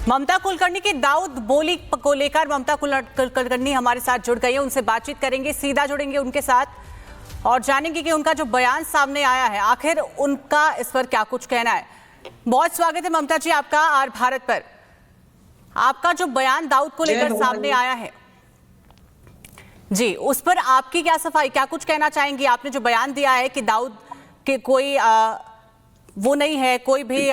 ममता कुलकर्णी की दाऊद बोली को लेकर ममता कुलकर्णी हमारे साथ जुड़ गई है। उनसे बातचीत करेंगे, सीधा जुड़ेंगे उनके साथ और जानेंगे कि उनका जो बयान सामने आया है आखिर उनका इस पर क्या कुछ कहना है। बहुत स्वागत है ममता जी आपका आर भारत पर। आपका जो बयान दाऊद को लेकर सामने आया है जी, उस पर आपकी क्या सफाई, क्या कुछ कहना चाहेंगी? आपने जो बयान दिया है कि दाऊद के कोई वो नहीं है, कोई भी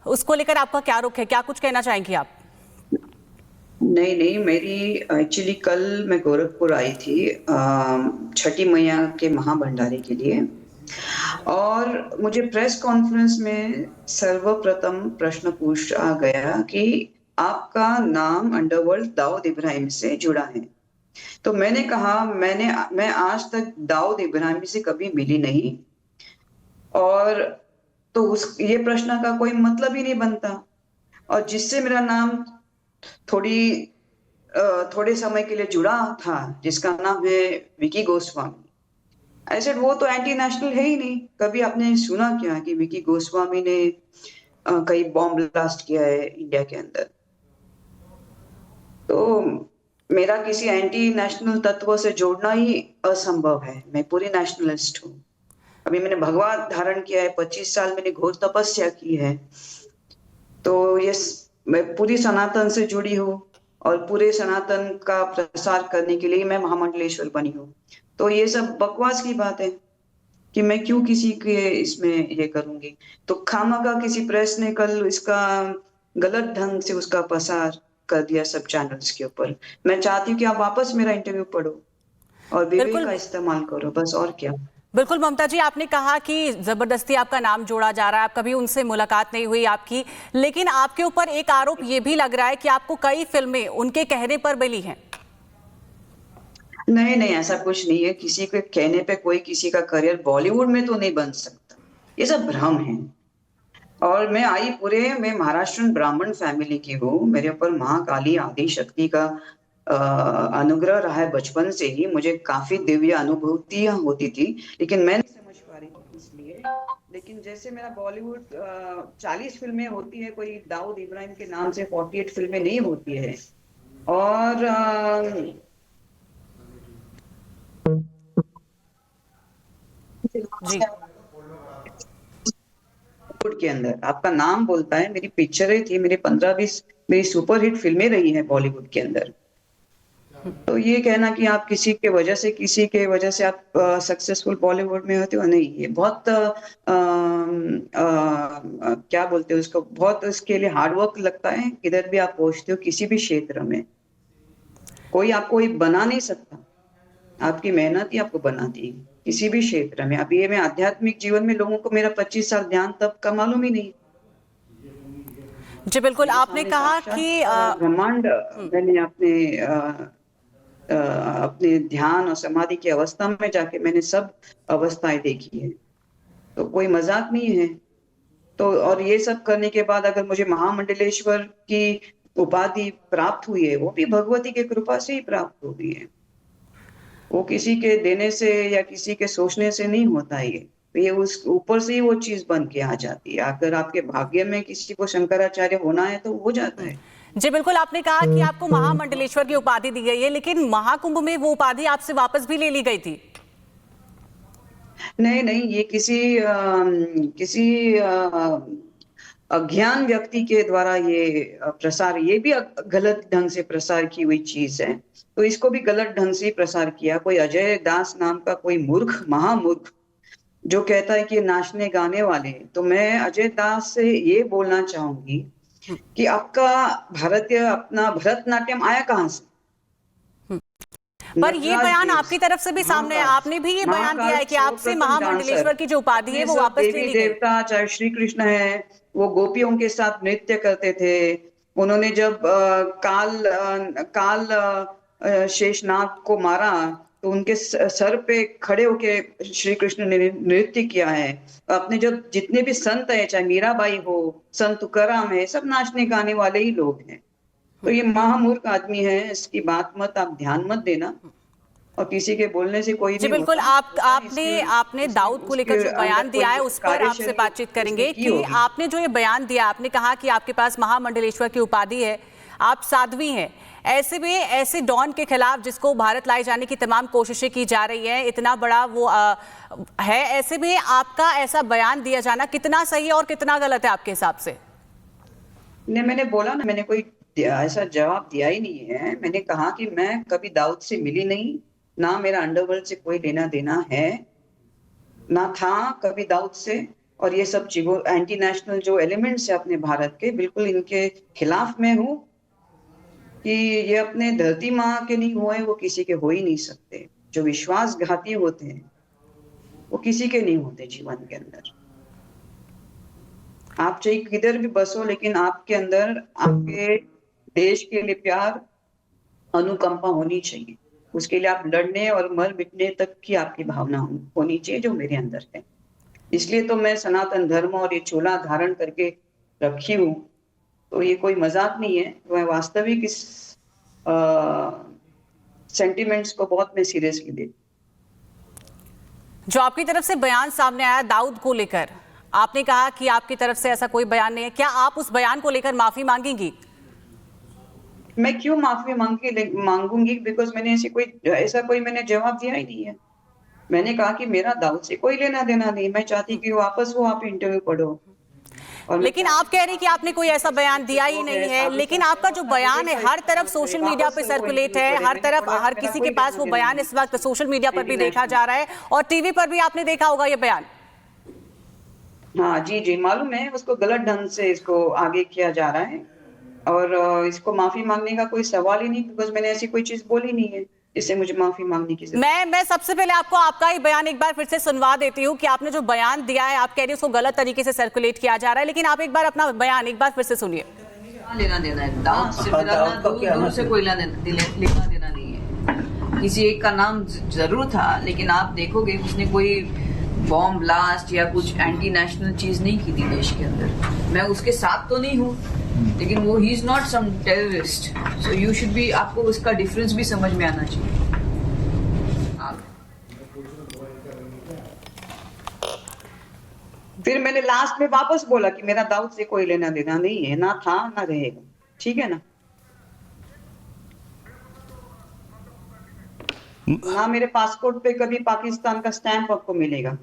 उसको लेकर आपका क्या रुख है, क्या कुछ कहना चाहेंगी आप? नहीं, मेरी एक्चुअली कल मैं गोरखपुर आई थी छठी मैया के महाभंडारे के लिए और मुझे प्रेस कॉन्फ्रेंस में सर्वप्रथम प्रश्न पूछा गया कि आपका नाम अंडरवर्ल्ड दाऊद इब्राहिम से जुड़ा है। तो मैंने कहा मैं आज तक दाऊद इब्राहिम से कभी मिली नहीं और तो ये प्रश्न का कोई मतलब ही नहीं बनता। और जिससे मेरा नाम थोड़े समय के लिए जुड़ा था, जिसका नाम है विकी गोस्वामी, ऐसे वो तो एंटी नेशनल है ही नहीं। कभी आपने सुना क्या कि विकी गोस्वामी ने कहीं बॉम्ब ब्लास्ट किया है इंडिया के अंदर? तो मेरा किसी एंटी नेशनल तत्व से जोड़ना ही असंभव है। मैं पूरी नेशनलिस्ट हूँ। अभी मैंने भगवा धारण किया है, 25 साल मैंने घोर तपस्या की है। तो ये मैं पूरी सनातन से जुड़ी हूँ और पूरे सनातन का प्रसार करने के लिए मैं महामंडलेश्वर बनी हूँ। तो ये सब बकवास की बात है कि मैं क्यों किसी के इसमें ये करूंगी। तो खामखा किसी प्रेस ने कल इसका गलत ढंग से उसका प्रसार कर दिया सब चैनल्स के ऊपर। मैं चाहती हूँ कि आप वापस मेरा इंटरव्यू पढ़ो और विवेक का इस्तेमाल करो, बस और क्या। बिल्कुल ममता जी, आपने कहा कि जबरदस्ती आपका नाम जोड़ा जा रहा है, कभी उनसे मुलाकात नहीं हुई आपकी, लेकिन आपके ऊपर एक आरोप ये भी लग रहा है कि आपको कई फिल्में उनके कहने पर मिली हैं। नहीं, ऐसा कुछ नहीं है। किसी के कहने पे कोई किसी का करियर बॉलीवुड में तो नहीं बन सकता, ये सब भ्रम है। और मैं महाराष्ट्र ब्राह्मण फैमिली की हूँ। मेरे ऊपर महाकाली आदि शक्ति का अनुग्रह रहा है। बचपन से ही मुझे काफी दिव्य अनुभूतियां होती थी, लेकिन मैं नहीं समझ पा रही थी इसलिए। लेकिन जैसे मेरा बॉलीवुड 40 फिल्में होती है, कोई दाऊद इब्राहिम के नाम से 48 फिल्में नहीं होती है। और जी के अंदर आपका नाम बोलता है। मेरी पिक्चरें थी, मेरी 15-20 मेरी सुपरहिट फिल्में रही हैं बॉलीवुड के अंदर। तो ये कहना कि आप किसी के वजह से आप सक्सेसफुल बॉलीवुड में होते हो, नहीं, ये बहुत क्या बोलते हैं उसको, बहुत इसके लिए हार्डवर्क लगता है। किधर भी आप पहुंचते हो, किसी भी क्षेत्र में कोई आपको बना नहीं सकता। आपकी मेहनत ही आपको बनाती है किसी भी क्षेत्र में। अभी ये मैं आध्यात्मिक जीवन में लोगों को मेरा 25 साल ध्यान तब का मालूम ही नहीं। जी बिल्कुल, आपने कहा कि ब्रह्मांड मैंने अपने ध्यान और समाधि की अवस्था में जाके मैंने सब अवस्थाएं देखी है, तो कोई मजाक नहीं है। तो और ये सब करने के बाद अगर मुझे महामंडलेश्वर की उपाधि प्राप्त हुई है, वो भी भगवती की कृपा से ही प्राप्त हुई है। वो किसी के देने से या किसी के सोचने से नहीं होता है। ये उस ऊपर से ही वो चीज बन के आ जाती है। अगर आपके भाग्य में किसी को शंकराचार्य होना है तो हो जाता है। जी बिल्कुल, आपने कहा कि आपको महामंडलेश्वर की उपाधि दी गई है, लेकिन महाकुंभ में वो उपाधि आपसे वापस भी ले ली गई थी। नहीं, ये किसी अज्ञान व्यक्ति के द्वारा ये प्रसार, ये भी गलत ढंग से प्रसार की हुई चीज है। तो इसको भी गलत ढंग से प्रसार किया। कोई अजय दास नाम का कोई मूर्ख, महामूर्ख, जो कहता है कि नाचने गाने वाले। तो मैं अजय दास से ये बोलना चाहूंगी कि आपका अपना भरतनाट्यम आया कहाँ से? पर ये बयान आपकी तरफ से भी सामने है, आपने भी ये बयान दिया है कि आपसे महामंडलेश्वर की जो उपाधि है वो वापस ले ली गई। देवता चाहे श्री कृष्ण है, वो गोपियों के साथ नृत्य करते थे। उन्होंने जब काल शेषनाग को मारा तो उनके सर पे खड़े होके श्री कृष्ण ने नृत्य किया है। अपने जब जितने भी संत है, चाहे मीराबाई हो, संत तुकाराम है, सब नाचने गाने वाले ही लोग हैं। तो ये महामूर्ख आदमी है, इसकी बात मत आप ध्यान मत देना। और किसी के बोलने से कोई जी नहीं बिल्कुल, होता। आपने दाऊद को लेकर जो बयान दिया है उस पर आपसे बातचीत करेंगे कि आपने जो ये बयान दिया, आपने कहा कि आपके पास महामंडलेश्वर की उपाधि है, आप साध्वी हैं, ऐसे में ऐसे डॉन के खिलाफ जिसको भारत लाए जाने की तमाम कोशिशें की जा रही हैं, इतना बड़ा वो है, ऐसे में आपका ऐसा बयान दिया जाना कितना सही है और कितना गलत है आपके हिसाब से? ने मैंने बोला ना, मैंने कोई ऐसा जवाब दिया ही नहीं है। मैंने कहा कि मैं कभी दाऊद से मिली नहीं, ना मेरा अंडरवर्ल्ड से कोई लेना देना है, ना था कभी दाऊद से। और ये सब चीजों एंटी नेशनल जो एलिमेंट्स है अपने भारत के, बिल्कुल इनके खिलाफ मैं हूँ कि ये अपने धरती माँ के नहीं हुए, वो किसी के हो ही नहीं सकते। जो विश्वासघाती होते हैं वो किसी के नहीं होते जीवन के अंदर। आप चाहे किधर भी बसो, लेकिन आपके अंदर आपके देश के लिए प्यार, अनुकंपा होनी चाहिए। उसके लिए आप लड़ने और मर मिटने तक की आपकी भावना होनी चाहिए, जो मेरे अंदर है। इसलिए तो मैं सनातन धर्म और ये चोला धारण करके रखी हूँ। तो ये कोई मजाक नहीं है, तो मैं वास्तविक इस सेंटिमेंट्स को बहुत मैं सीरियसली लेती। जो आपकी तरफ से बयान सामने आया दाऊद को लेकर, आपने कहा कि आपकी तरफ से ऐसा कोई बयान नहीं है, क्या आप उस बयान को लेकर माफी मांगेंगी? मैं क्यों माफी मांगूंगी? बिकॉज मैंने ऐसा कोई मैंने जवाब दिया ही नहीं है। मैंने कहा कि मेरा दाऊद से कोई लेना देना नहीं। मैं चाहती कि वापस वो आप इंटरव्यू पढ़ो। लेकिन आप कह रही हैं कि आपने कोई ऐसा बयान दिया ही नहीं है। लेकिन आपका जो बयान है हर तरफ सोशल मीडिया पे सर्कुलेट है, हर तरफ हर किसी के पास वो बयान इस वक्त सोशल मीडिया पर भी देखा जा रहा है और टीवी पर भी आपने देखा होगा ये बयान। हाँ जी जी, मालूम है। उसको गलत ढंग से इसको आगे किया जा रहा है और इसको माफी मांगने का कोई सवाल ही नहीं, बिकॉज मैंने ऐसी कोई चीज बोली नहीं है इससे मुझे माफी मांगने की जरूरत। मैं सबसे पहले आपको आपका ही बयान एक बार फिर से सुनवा देती हूँ कि आपने जो बयान दिया है, आप कह रही हैं उसको गलत तरीके से सर्कुलेट किया जा रहा है, लेकिन आप एक बार अपना बयान एक बार फिर से सुनिए। लेना देना है दाऊद से, मेरा दूर से कोई लेना देना नहीं है। किसी एक का नाम जरूर था, लेकिन आप देखोगे उसने कोई बॉम्ब ब्लास्ट या कुछ एंटी नेशनल चीज नहीं की थी देश के अंदर। मैं उसके साथ तो नहीं हूँ, लेकिन वो ही is not some terrorist. So you should be, आपको उसका डिफरेंस भी समझ में आना चाहिए। फिर मैंने लास्ट में वापस बोला कि मेरा दाऊद से कोई लेना देना नहीं है, ना था ना रहेगा। ठीक है ना? ना मेरे पासपोर्ट पे कभी पाकिस्तान का स्टैंप आपको मिलेगा।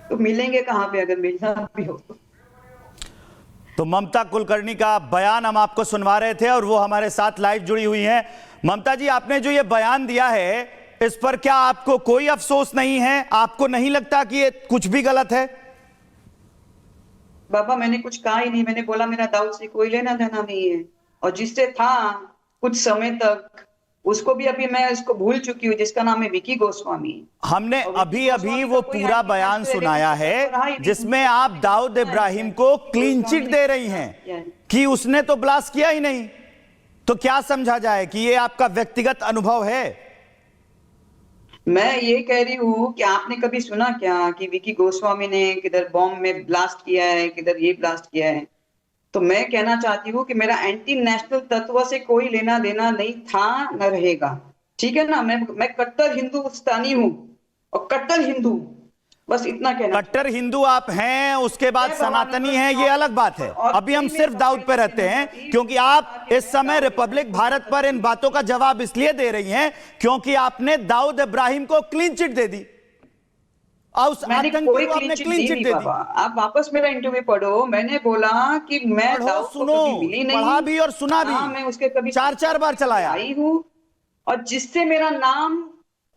तो मिलेंगे कहां पे अगर मिलना भी हो तो। ममता कुलकर्णी का बयान हम आपको सुनवा रहे थे और वो हमारे साथ लाइव जुड़ी हुई हैं। ममता जी, आपने जो ये बयान दिया है इस पर क्या आपको कोई अफसोस नहीं है? आपको नहीं लगता कि ये कुछ भी गलत है? बाबा, मैंने कुछ कहा ही नहीं। मैंने बोला मेरा दाऊद से कोई लेना देना नहीं है, और जिससे था कुछ समय तक उसको भी अभी मैं इसको भूल चुकी हूँ, जिसका नाम है विकी गोस्वामी। हमने अभी अभी वो पूरा बयान सुनाया है जिसमें आप दाऊद इब्राहिम को क्लीन चिट दे रही हैं कि उसने तो ब्लास्ट किया ही नहीं। तो क्या समझा जाए कि ये आपका व्यक्तिगत अनुभव है? मैं ये कह रही हूँ कि आपने कभी सुना क्या कि विकी गोस्वामी ने किधर बॉम्ब में ब्लास्ट किया है, किधर ये ब्लास्ट किया है? तो मैं कहना चाहती हूँ कि मेरा एंटी नेशनल तत्व से कोई लेना देना नहीं था, न रहेगा। ठीक है ना? मैं कट्टर हिंदुस्तानी हूँ और कट्टर हिंदू, बस इतना कहना। कट्टर हिंदू आप हैं, उसके बाद सनातनी हैं, ये अलग बात है। अभी हम सिर्फ दाऊद पे रहते हैं क्योंकि आप इस समय रिपब्लिक भारत पर इन बातों का जवाब इसलिए दे रही हैं क्योंकि आपने दाऊद इब्राहिम को क्लीन चिट दे दी और उस आतंकी को आपने क्लीन चिट दे दी। आप वापस मेरा इंटरव्यू पढ़ो। मैंने बोला कि मैं दाऊद को कभी मिली नहीं, पढ़ा भी और सुना भी, मैं उसके कभी 4 बार चलाया आई हूँ, और जिससे मेरा नाम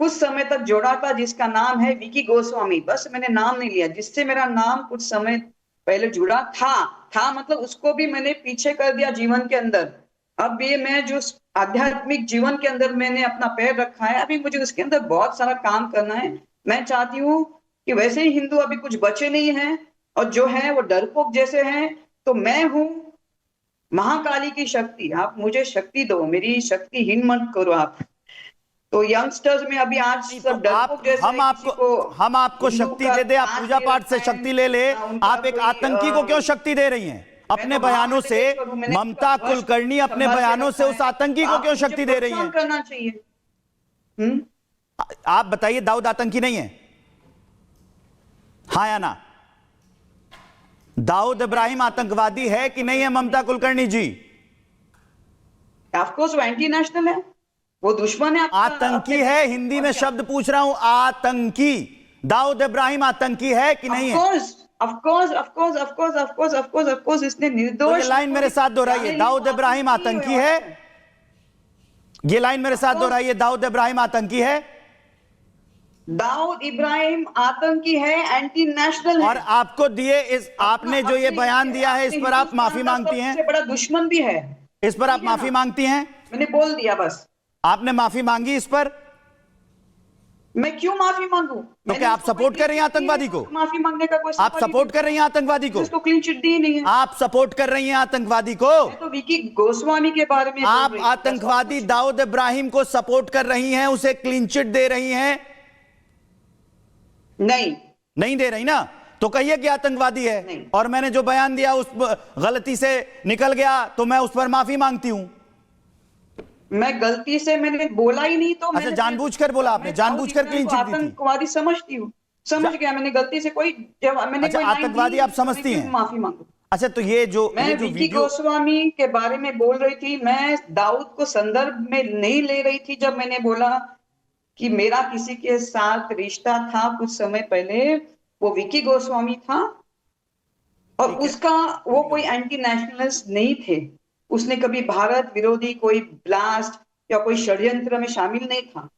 कुछ समय तक जोड़ा था, जिसका नाम है विकी गोस्वामी। बस मैंने नाम नहीं लिया, जिससे मेरा नाम कुछ समय पहले जुड़ा था मतलब उसको भी मैंने पीछे कर दिया जीवन के अंदर। अब ये मैं जो आध्यात्मिक जीवन के अंदर मैंने अपना पैर रखा है, अभी मुझे उसके अंदर बहुत सारा काम करना है। मैं चाहती हूँ कि वैसे ही हिंदू अभी कुछ बचे नहीं हैं, और जो है वो डरपोक जैसे हैं। तो मैं हूँ महाकाली की शक्ति, आप मुझे शक्ति दो, मेरी शक्तिहीन मत करो आप। तो यंगस्टर्स में अभी आज सब डरपोक जैसे हम आपको शक्ति दे दे, आप पूजा पाठ से शक्ति ले ले, आप एक आतंकी को क्यों शक्ति दे रही हैं? अपने बयानों से ममता कुलकर्णी अपने बयानों से उस आतंकी को क्यों शक्ति दे रही हैं? करना चाहिए। आप बताइए, दाऊद आतंकी नहीं है? हाँ या ना? दाऊद इब्राहिम आतंकवादी है कि नहीं है ममता कुलकर्णी जी? ऑफ कोर्स वो एंटी नेशनल है, वो दुश्मन है। आतंकी है, हिंदी में शब्द पूछ रहा हूं, आतंकी। दाऊद इब्राहिम आतंकी है कि नहीं है? ऑफ कोर्स इसने निर्दोष। ये लाइन मेरे साथ दोहराइए, दाऊद इब्राहिम आतंकी है। ये लाइन मेरे साथ दोहराइए, दाऊद इब्राहिम आतंकी है। दाऊद इब्राहिम आतंकी है, एंटी नेशनल है। और आपको दिए इस, आपने जो ये बयान दिया है, इस पर आप माफी मांगती हैं? सबसे बड़ा दुश्मन भी है। इस पर आप माफी मांगती हैं? मैंने बोल दिया बस। आपने माफी मांगी इस पर? मैं क्यों माफी मांगू? तो क्या आप सपोर्ट कर रही हैं आतंकवादी को? माफी मांगने का कोई आप सपोर्ट कर रही हैं आतंकवादी को? उसको क्लीन चिट दी नहीं है। आप सपोर्ट कर रही हैं आतंकवादी को? मैं तो विकी गोस्वामी के बारे में आप आतंकवादी दाऊद इब्राहिम को सपोर्ट कर रही हैं, उसे क्लीन चिट दे रही हैं? नहीं दे रही ना, तो कहिए कि आतंकवादी है। और मैंने जो बयान दिया उस गलती से निकल गया, तो मैं उस पर माफी मांगती हूं। मैं गलती से मैंने बोला ही नहीं, तो अच्छा, जानबूझकर बोला आपने? जानबूझकर क्लीन चिट दी थी? आतंकवादी समझती हूँ, समझ गया मैंने गलती से। कोई जब मैंने अच्छा, आतंकवादी आप समझती हैं? माफी मांगू। अच्छा, तो ये जो विकी गोस्वामी के बारे में बोल रही थी, मैं दाऊद को संदर्भ में नहीं ले रही थी। जब मैंने बोला कि मेरा किसी के साथ रिश्ता था कुछ समय पहले, वो विकी गोस्वामी था, और उसका वो कोई एंटी नेशनलिस्ट नहीं थे। उसने कभी भारत विरोधी कोई ब्लास्ट या कोई षड्यंत्र में शामिल नहीं था।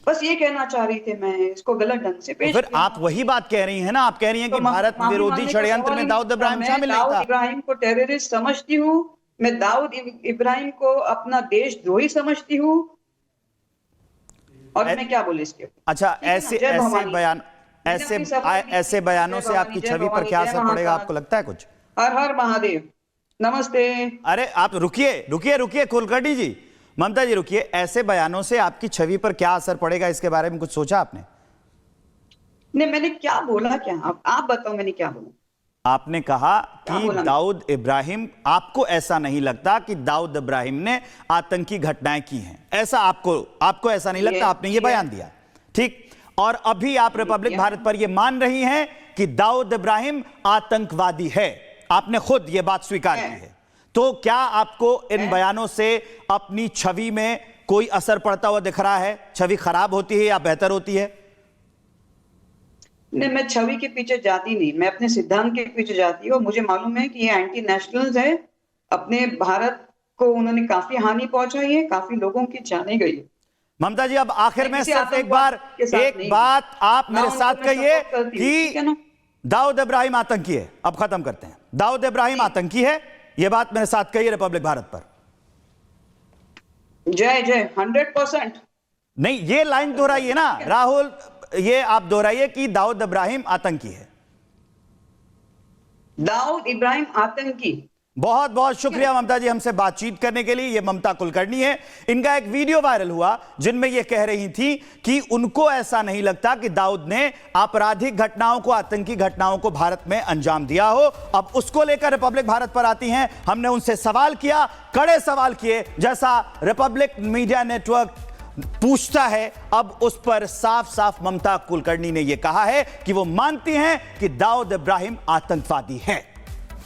बस ये कहना चाह रही थी मैं, इसको गलत ढंग से पेश। फिर आप वही बात कह रही हैं ना, आप कह रही हैं कि भारत विरोधी षड्यंत्र में दाऊद इब्राहिम शामिल नहीं था। दाऊद इब्राहिम को टेररिस्ट समझती हूँ, मैं दाऊद इब्राहिम को अपना देशद्रोही समझती हूँ, और मैं क्या बोले इसके? अच्छा, ऐसे बयानों से आपकी छवि पर क्या असर पड़ेगा, आपको लगता है कुछ? हर हर महादेव, नमस्ते। अरे आप रुकिए कुलकर्णी जी, ममता जी रुकिए। ऐसे बयानों से आपकी छवि पर क्या असर पड़ेगा, इसके बारे में कुछ सोचा आपने? नहीं, मैंने क्या बोला? क्या आप बताओ, मैंने क्या बोला? आपने कहा कि दाऊद इब्राहिम, आपको ऐसा नहीं लगता कि दाऊद इब्राहिम ने आतंकी घटनाएं की हैं, ऐसा आपको ऐसा नहीं लगता? आपने ये बयान दिया, ठीक। और अभी आप रिपब्लिक भारत पर ये मान रही हैं कि दाऊद इब्राहिम आतंकवादी है, आपने खुद ये बात स्वीकार की है। तो क्या आपको इन बयानों से अपनी छवि में कोई असर पड़ता हुआ दिख रहा है? छवि खराब होती है या बेहतर होती है? नहीं, मैं छवि के पीछे जाती नहीं, मैं अपने सिद्धांत के पीछे जाती हूँ। मुझे मालूम है कि ये एंटी नेशनल्स है, अपने भारत को उन्होंने काफी हानि पहुंचाई है, काफी लोगों की जाने गई। ममता जी, अब आखिर में सिर्फ एक बात आप मेरे साथ कहिए कि दाऊद इब्राहिम आतंकी है। अब खत्म करते हैं, दाऊद इब्राहिम आतंकी है, यह बात मेरे साथ कहिए रिपब्लिक भारत पर। जय जय, 100%। नहीं, ये लाइन दोहराइए ना राहुल, ये आप दोहराइए कि दाऊद इब्राहिम आतंकी है। दाऊद इब्राहिम आतंकी। बहुत बहुत शुक्रिया ममता जी हमसे बातचीत करने के लिए। ये ममता कुलकर्णी है, इनका एक वीडियो वायरल हुआ जिनमें ये कह रही थी कि उनको ऐसा नहीं लगता कि दाऊद ने आपराधिक घटनाओं को, आतंकी घटनाओं को भारत में अंजाम दिया हो। अब उसको लेकर रिपब्लिक भारत पर आती हैं। हमने उनसे सवाल किया, कड़े सवाल किए, जैसा रिपब्लिक मीडिया नेटवर्क पूछता है। अब उस पर साफ साफ ममता कुलकर्णी ने यह कहा है कि वो मानती हैं कि दाऊद इब्राहिम आतंकवादी है।